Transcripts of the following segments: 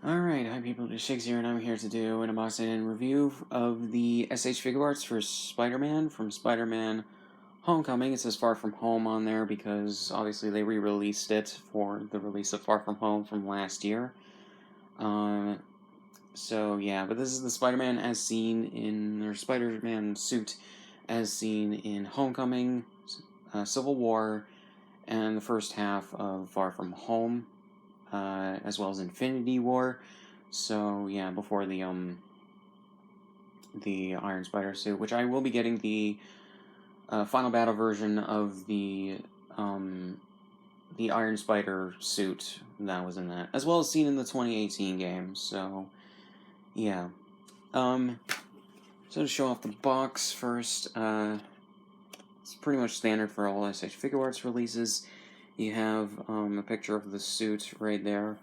Alright, hi people, it's Shakes here, and I'm here to do an unboxing and review of the SH Figuarts for Spider-Man from Spider-Man Homecoming. It says Far From Home on there because obviously they re-released it for the release of Far From Home from last year. So yeah, but this is the Spider-Man as seen in, or Spider-Man suit as seen in Homecoming, Civil War, and the first half of Far From Home. As well as Infinity War. So yeah, before the Iron Spider suit, which I will be getting the final battle version of the Iron Spider suit that was in that, as well as seen in the 2018 game. So yeah, so to show off the box first, it's pretty much standard for all SH Figuarts releases. You have a picture of the suit right there.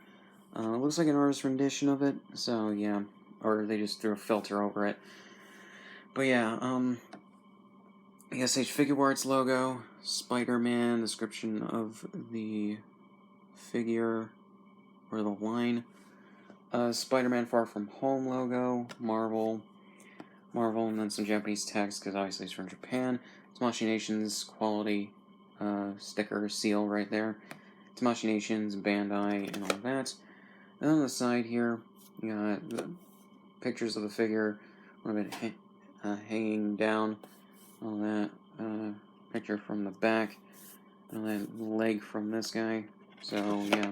It looks like an artist rendition of it, so yeah. Or they just threw a filter over it. But yeah, the SH Figuarts logo, Spider-Man, description of the figure, or the line. Spider-Man Far From Home logo, Marvel, and then some Japanese text, because obviously it's from Japan. Tamashii Nations quality sticker seal right there. Tamashii Nations, Bandai, and all that. And on the side here, you got the pictures of the figure, one of it hanging down, all that. Picture from the back, and that leg from this guy. So yeah.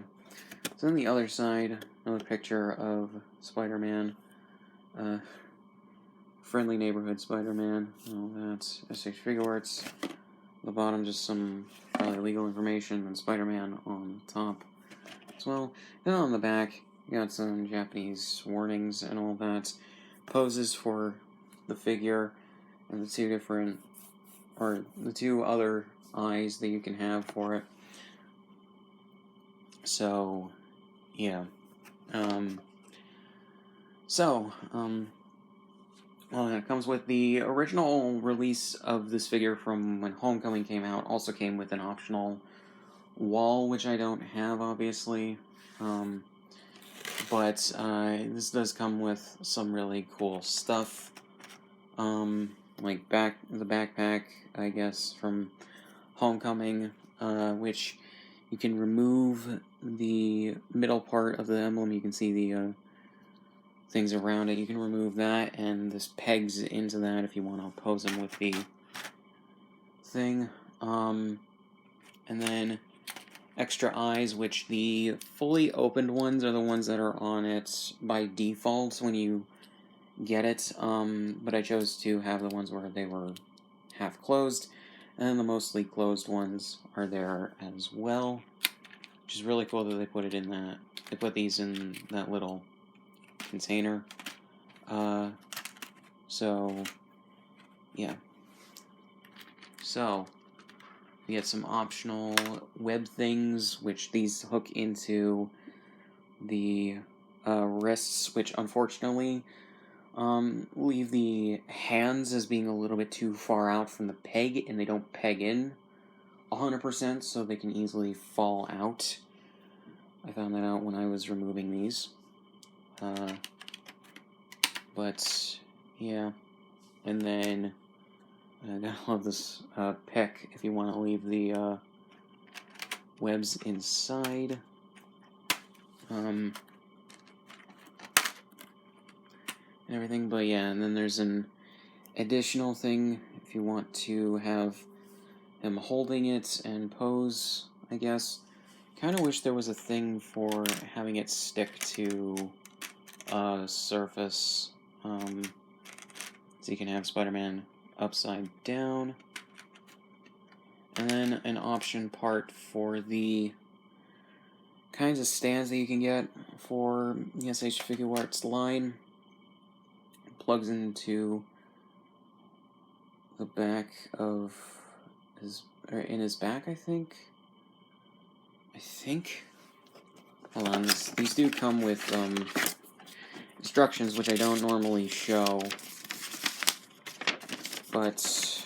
So on the other side, another picture of Spider-Man, friendly neighborhood Spider-Man, all that. SH Figuarts. The bottom, just some probably legal information, and Spider-Man on the top as well. And on the back, you got some Japanese warnings and all that. Poses for the figure, and the two different, or the two other eyes that you can have for it. So, yeah. Well, it comes with the original release of this figure from when Homecoming came out, also came with an optional wall, which I don't have, obviously. But this does come with some really cool stuff. Like the backpack, I guess, from Homecoming, which you can remove the middle part of the emblem. You can see the things around it. You can remove that, and this pegs into that if you want to pose them with the thing. And then extra eyes, which the fully opened ones are the ones that are on it by default when you get it. But I chose to have the ones where they were half closed, and then the mostly closed ones are there as well, which is really cool that they put it in that. They put these in that little container. So yeah. So we get some optional web things, which these hook into the wrists, which unfortunately leave the hands as being a little bit too far out from the peg, and they don't peg in 100%, so they can easily fall out. I found that out when I was removing these. But yeah, and then I gotta love this pick if you want to leave the webs inside. And everything, but yeah, and then there's an additional thing if you want to have him holding it and pose, I guess. Kind of wish there was a thing for having it stick to a surface, so you can have Spider-Man upside down. And then an option part for the kinds of stands that you can get for the SH Figuarts line. Plugs into the back of his, or in his back, I think. Hold on, these do come with instructions, which I don't normally show, but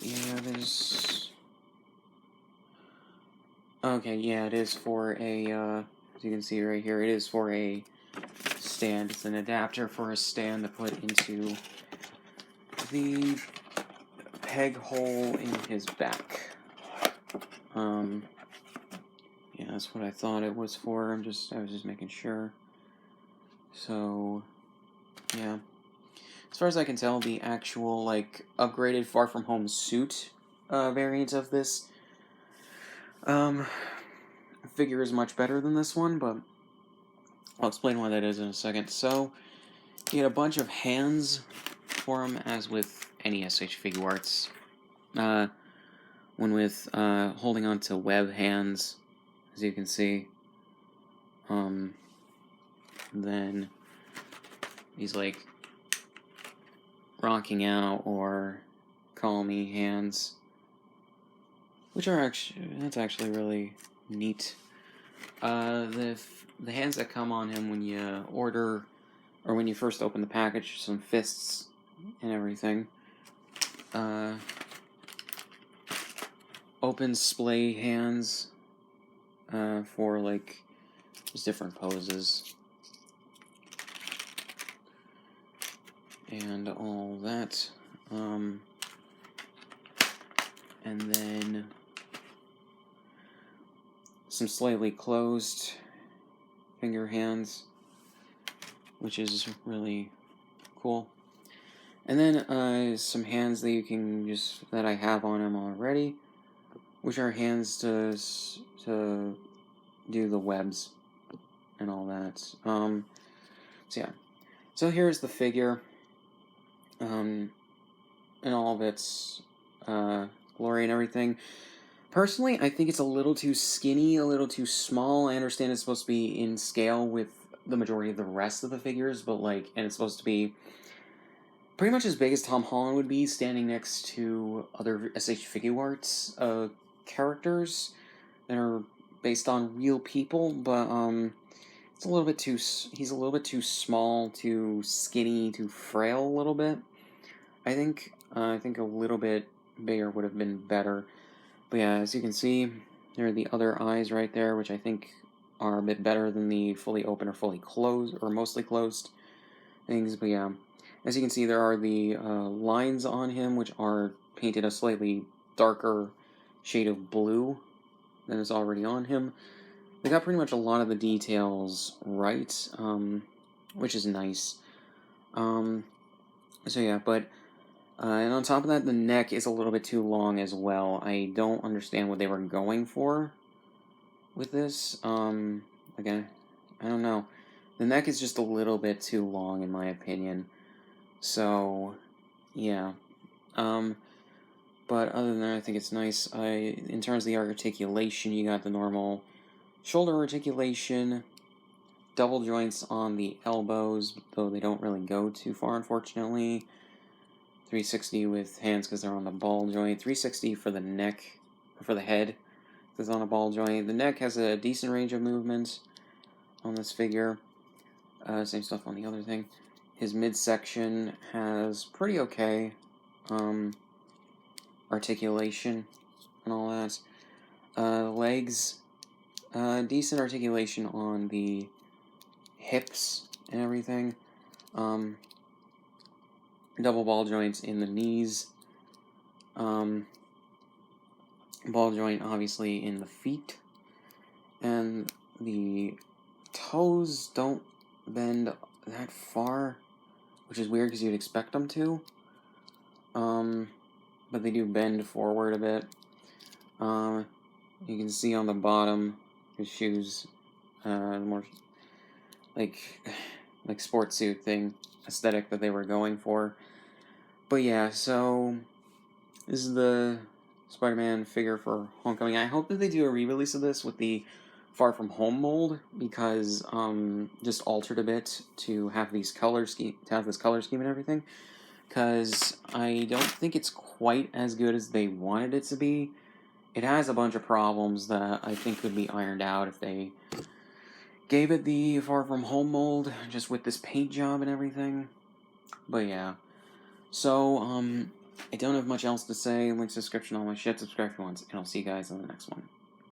yeah, there's Okay, yeah, it is for a, as you can see right here, it is for a stand. It's an adapter for a stand to put into the peg hole in his back. Yeah, that's what I thought it was for. I was just making sure. So, yeah. As far as I can tell, the actual, like, upgraded Far From Home suit variant of this figure is much better than this one, but I'll explain why that is in a second. So, you get a bunch of hands for him, as with any SH Figuarts. One with holding on to web hands, as you can see. Then he's like rocking out or call me hands, which are that's actually really neat. The hands that come on him when you order or when you first open the package, some fists and everything. Open splay hands for like just different poses and all that. And then some slightly closed finger hands, which is really cool. And then some hands that you can that I have on him already, which are hands to do the webs and all that. So yeah. So here's the figure, in all of its glory and everything. Personally, I think it's a little too skinny, a little too small. I understand it's supposed to be in scale with the majority of the rest of the figures, but and it's supposed to be pretty much as big as Tom Holland would be, standing next to other SH Figuarts characters that are based on real people, but it's a little bit too. He's a little bit too small, too skinny, too frail. A little bit. I think a little bit bigger would have been better. But yeah, as you can see, there are the other eyes right there, which I think are a bit better than the fully open or fully closed, or mostly closed things. But yeah, as you can see, there are the lines on him, which are painted a slightly darker shade of blue than is already on him. They got pretty much a lot of the details right, which is nice. So yeah, but and on top of that, the neck is a little bit too long as well. I don't understand what they were going for with this. Again, I don't know. The neck is just a little bit too long, in my opinion. So, yeah. But other than that, I think it's nice. In terms of the articulation, you got the normal shoulder articulation, double joints on the elbows, though they don't really go too far, unfortunately. 360 with hands because they're on the ball joint. 360 for the neck, for the head, because it's on a ball joint. The neck has a decent range of movement on this figure. Same stuff on the other thing. His midsection has pretty okay articulation and all that. Legs, decent articulation on the hips and everything. Double ball joints in the knees. Ball joint obviously in the feet. And the toes don't bend that far, which is weird because you'd expect them to. But they do bend forward a bit. You can see on the bottom his shoes, more like sports suit thing aesthetic that they were going for. But yeah, so this is the Spider-Man figure for Homecoming. I hope that they do a re-release of this with the Far From Home mold, because just altered a bit to have this color scheme and everything. Because I don't think it's quite as good as they wanted it to be. It has a bunch of problems that I think could be ironed out if they gave it the Far From Home mold, just with this paint job and everything. But yeah. So, I don't have much else to say. Links in the description, all my shit. Subscribe if you want, and I'll see you guys in the next one.